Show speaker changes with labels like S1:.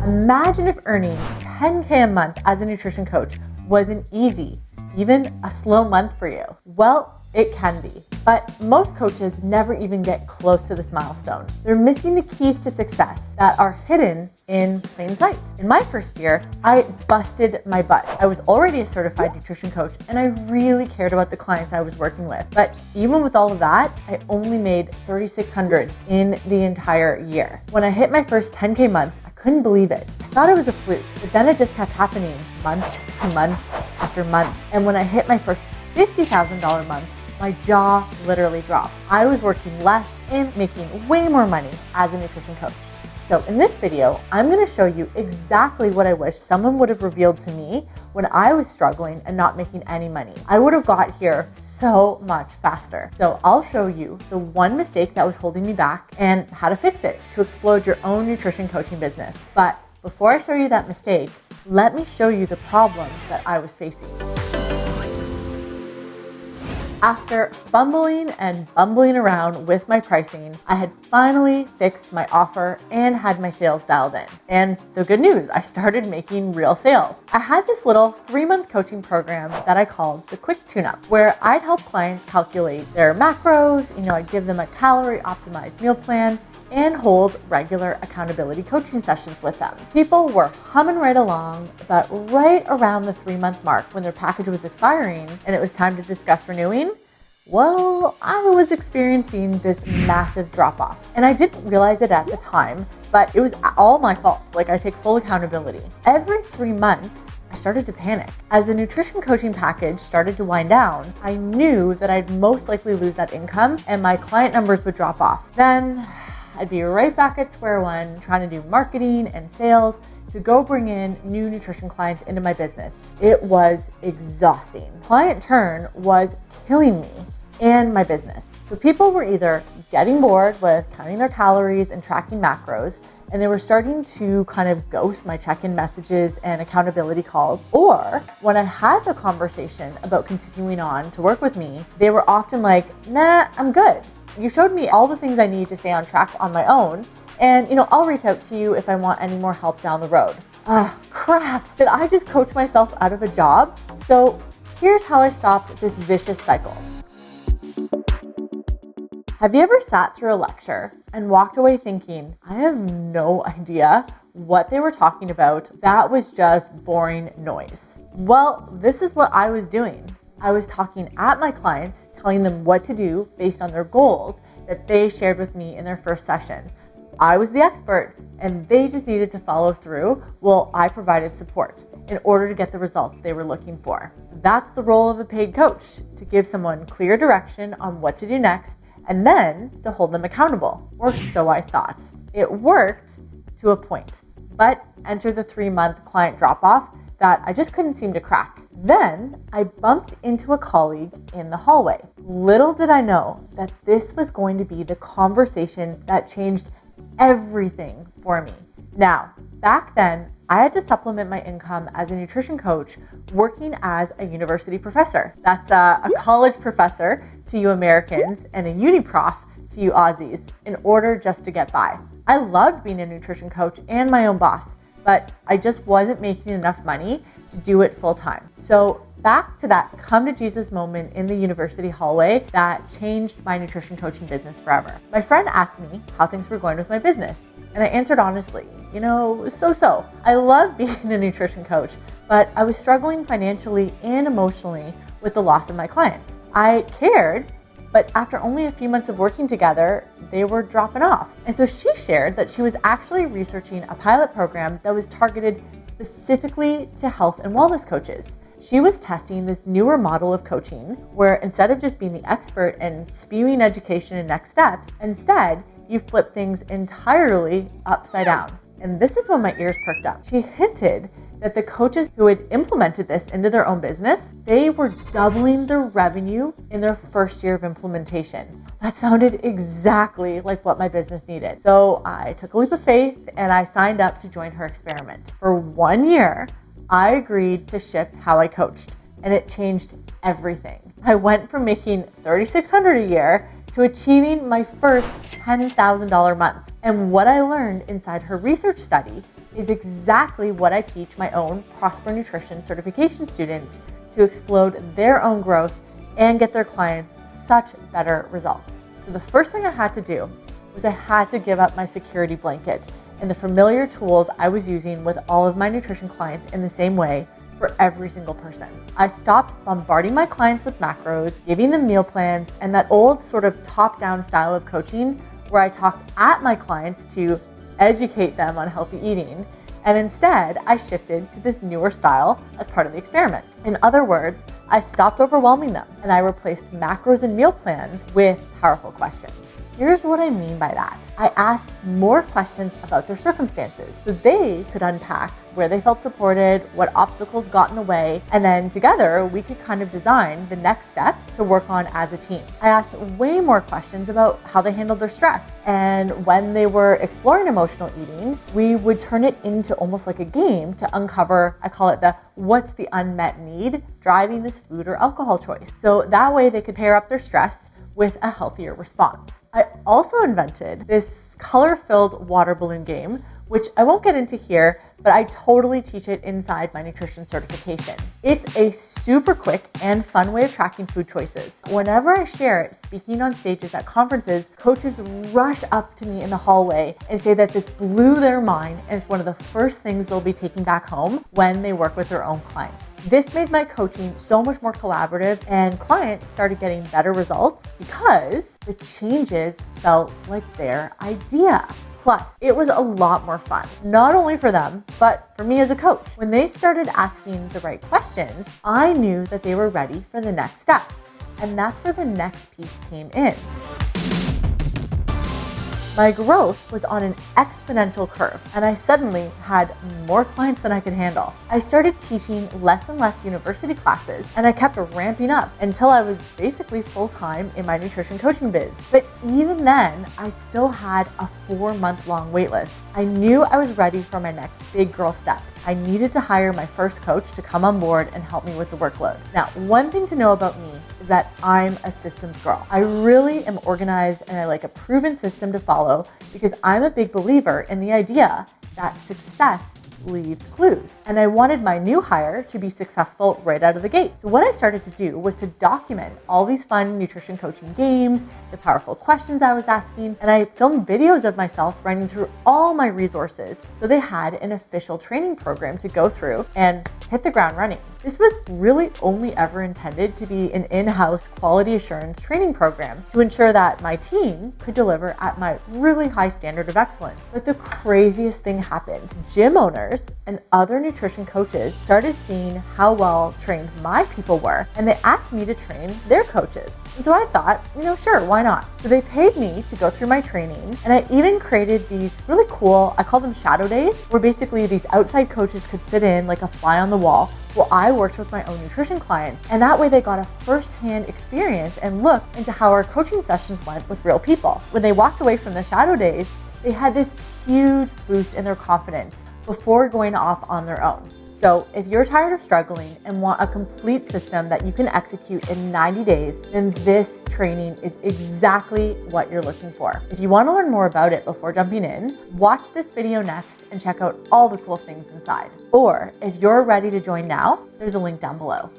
S1: Imagine if earning $10K a month as a nutrition coach wasn't easy, even a slow month for you. Well, it can be, but most coaches never even get close to this milestone. They're missing the keys to success that are hidden in plain sight. In my first year, I busted my butt. I was already a certified nutrition coach and I really cared about the clients I was working with. But even with all of that, I only made $3,600 in the entire year. When I hit my first 10K month, I couldn't believe it. I thought it was a fluke, but then it just kept happening month to month after month. And when I hit my first $50,000 month, my jaw literally dropped. I was working less and making way more money as a nutrition coach. So in this video, I'm going to show you exactly what I wish someone would have revealed to me when I was struggling and not making any money. I would have got here so much faster. So I'll show you the one mistake that was holding me back and how to fix it to explode your own nutrition coaching business. But before I show you that mistake, let me show you the problem that I was facing. After fumbling and bumbling around with my pricing, I had finally fixed my offer and had my sales dialed in. And the good news, I started making real sales. I had this little 3-month coaching program that I called the Quick Tune-Up, where I'd help clients calculate their macros, I'd give them a calorie optimized meal plan, and hold regular accountability coaching sessions with them. People were humming right along, but right around the 3-month mark when their package was expiring and it was time to discuss renewing, well, I was experiencing this massive drop-off. And I didn't realize it at the time, but it was all my fault. I take full accountability. Every 3 months, I started to panic. As the nutrition coaching package started to wind down, I knew that I'd most likely lose that income and my client numbers would drop off. Then I'd be right back at square one trying to do marketing and sales to go bring in new nutrition clients into my business. It was exhausting. Client churn was killing me and my business. So people were either getting bored with counting their calories and tracking macros, and they were starting to kind of ghost my check-in messages and accountability calls. Or when I had the conversation about continuing on to work with me, they were often like, nah, I'm good. You showed me all the things I need to stay on track on my own. And, I'll reach out to you if I want any more help down the road. Crap. Did I just coach myself out of a job? So here's how I stopped this vicious cycle. Have you ever sat through a lecture and walked away thinking, I have no idea what they were talking about? That was just boring noise. Well, this is what I was doing. I was talking at my clients, telling them what to do based on their goals that they shared with me in their first session. I was the expert and they just needed to follow through while I provided support in order to get the results they were looking for. That's the role of a paid coach, to give someone clear direction on what to do next and then to hold them accountable, or so I thought. It worked to a point, but enter the 3-month client drop-off that I just couldn't seem to crack. Then I bumped into a colleague in the hallway. Little did I know that this was going to be the conversation that changed everything for me. Now, back then, I had to supplement my income as a nutrition coach working as a university professor. That's a college professor to you Americans and a uni prof to you Aussies in order just to get by. I loved being a nutrition coach and my own boss, but I just wasn't making enough money to do it full time. So back to that come to Jesus moment in the university hallway that changed my nutrition coaching business forever. My friend asked me how things were going with my business, and I answered honestly, so. I love being a nutrition coach, but I was struggling financially and emotionally with the loss of my clients. I cared, but after only a few months of working together, they were dropping off. And so she shared that she was actually researching a pilot program that was targeted specifically to health and wellness coaches. She was testing this newer model of coaching where instead of just being the expert and spewing education and next steps, instead you flip things entirely upside down. And this is when my ears perked up. She hinted that the coaches who had implemented this into their own business, they were doubling their revenue in their first year of implementation. That sounded exactly like what my business needed. So I took a leap of faith and I signed up to join her experiment. For 1 year, I agreed to shift how I coached, and it changed everything. I went from making $3,600 a year to achieving my first $10,000 month. And what I learned inside her research study is exactly what I teach my own Prosper Nutrition certification students to explode their own growth and get their clients such better results. So the first thing I had to do was I had to give up my security blanket and the familiar tools I was using with all of my nutrition clients in the same way for every single person. I stopped bombarding my clients with macros, giving them meal plans, and that old sort of top-down style of coaching where I talked at my clients to educate them on healthy eating. And instead, I shifted to this newer style as part of the experiment. In other words, I stopped overwhelming them and I replaced macros and meal plans with powerful questions. Here's what I mean by that. I asked more questions about their circumstances so they could unpack where they felt supported, what obstacles got in the way, and then together we could kind of design the next steps to work on as a team. I asked way more questions about how they handled their stress. And when they were exploring emotional eating, we would turn it into almost like a game to uncover, I call it the what's the unmet need driving this food or alcohol choice. So that way they could pair up their stress with a healthier response. I also invented this color-filled water balloon game, which I won't get into here, but I totally teach it inside my nutrition certification. It's a super quick and fun way of tracking food choices. Whenever I share it, speaking on stages at conferences, coaches rush up to me in the hallway and say that this blew their mind and it's one of the first things they'll be taking back home when they work with their own clients. This made my coaching so much more collaborative and clients started getting better results because the changes felt like their idea. Plus, it was a lot more fun, not only for them, but for me as a coach. When they started asking the right questions, I knew that they were ready for the next step. And that's where the next piece came in. My growth was on an exponential curve, and I suddenly had more clients than I could handle. I started teaching less and less university classes, and I kept ramping up until I was basically full-time in my nutrition coaching biz. But even then, I still had a 4-month-long waitlist. I knew I was ready for my next big girl step. I needed to hire my first coach to come on board and help me with the workload. Now, one thing to know about me is that I'm a systems girl. I really am organized and I like a proven system to follow because I'm a big believer in the idea that success leaves clues. And I wanted my new hire to be successful right out of the gate. So what I started to do was to document all these fun nutrition coaching games, the powerful questions I was asking, and I filmed videos of myself running through all my resources so they had an official training program to go through and hit the ground running. This was really only ever intended to be an in-house quality assurance training program to ensure that my team could deliver at my really high standard of excellence. But the craziest thing happened. Gym owners and other nutrition coaches started seeing how well trained my people were, and they asked me to train their coaches. And so I thought, sure, why not? So they paid me to go through my training, and I even created these really cool, I call them shadow days, where basically these outside coaches could sit in like a fly on the wall while I worked with my own nutrition clients. And that way they got a first-hand experience and look into how our coaching sessions went with real people. When they walked away from the shadow days, they had this huge boost in their confidence before going off on their own. So if you're tired of struggling and want a complete system that you can execute in 90 days, then this training is exactly what you're looking for. If you want to learn more about it before jumping in, watch this video next and check out all the cool things inside. Or if you're ready to join now, there's a link down below.